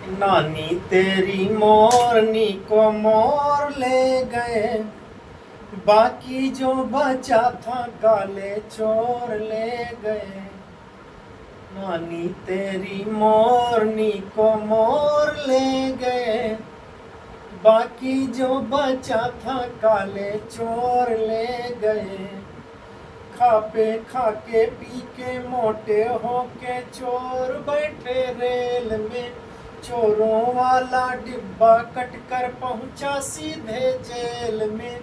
नानी तेरी मोरनी को मोर ले गए, बाकी जो बचा था काले चोर ले गए। नानी तेरी मोरनी को मोर ले गए, बाकी जो बचा था काले चोर ले गए। खा के पी के मोटे हो के चोर बैठे रेल में, चोरों वाला डिब्बा कट कर पहुंचा सीधे जेल में।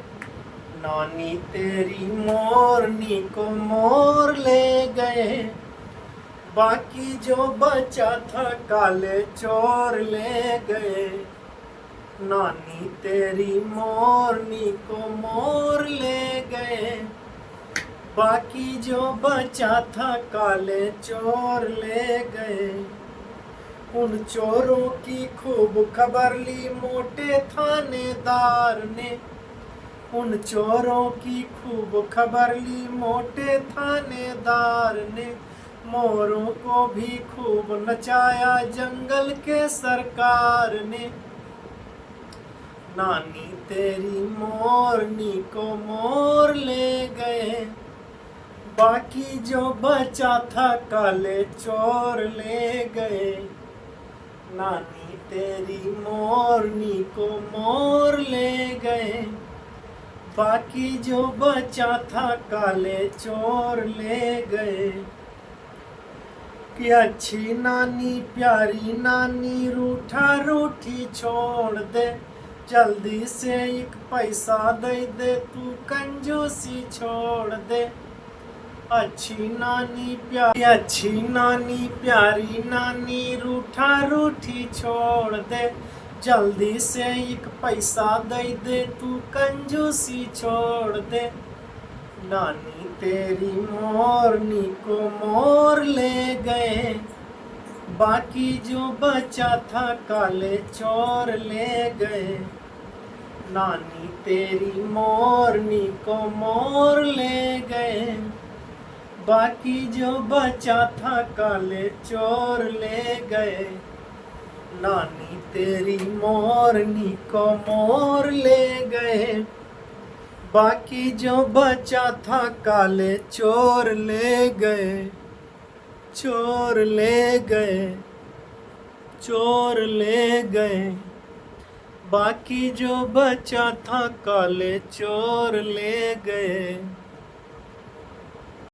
नानी तेरी मोरनी को मोर ले गए, बाकी जो बचा था काले चोर ले गए। नानी तेरी मोरनी को मोर ले गए, बाकी जो बचा था काले चोर ले गए। उन चोरों की खूब खबर ली मोटे थानेदार ने, उन चोरों की खूब खबर ली मोटे थानेदार ने। मोरों को भी खूब नचाया जंगल के सरकार ने। नानी तेरी मोरनी को मोर ले गए, बाकी जो बचा था काले चोर ले गए। नानी तेरी मोरनी को मोर ले गए, बाकी जो बचा था काले चोर ले गए। कि अच्छी नानी प्यारी नानी रूठा रूठी छोड़ दे, जल्दी से एक पैसा दे दे तू कंजूसी छोड़ दे। अच्छी नानी प्यारी नानी रूठा रूठी छोड़ दे, जल्दी से एक पैसा दे दे तू कंजूसी छोड़ दे। नानी तेरी मोरनी को मोर ले गए, बाकी जो बचा था काले चोर ले गए। नानी तेरी मोरनी को मोर ले गए, बाकी जो बचा था काले चोर ले गए। नानी तेरी मोरनी को मोर ले गए, बाकी जो बचा था काले चोर ले गए। चोर ले गए, चोर ले गए, बाकी जो बचा था काले चोर ले गए।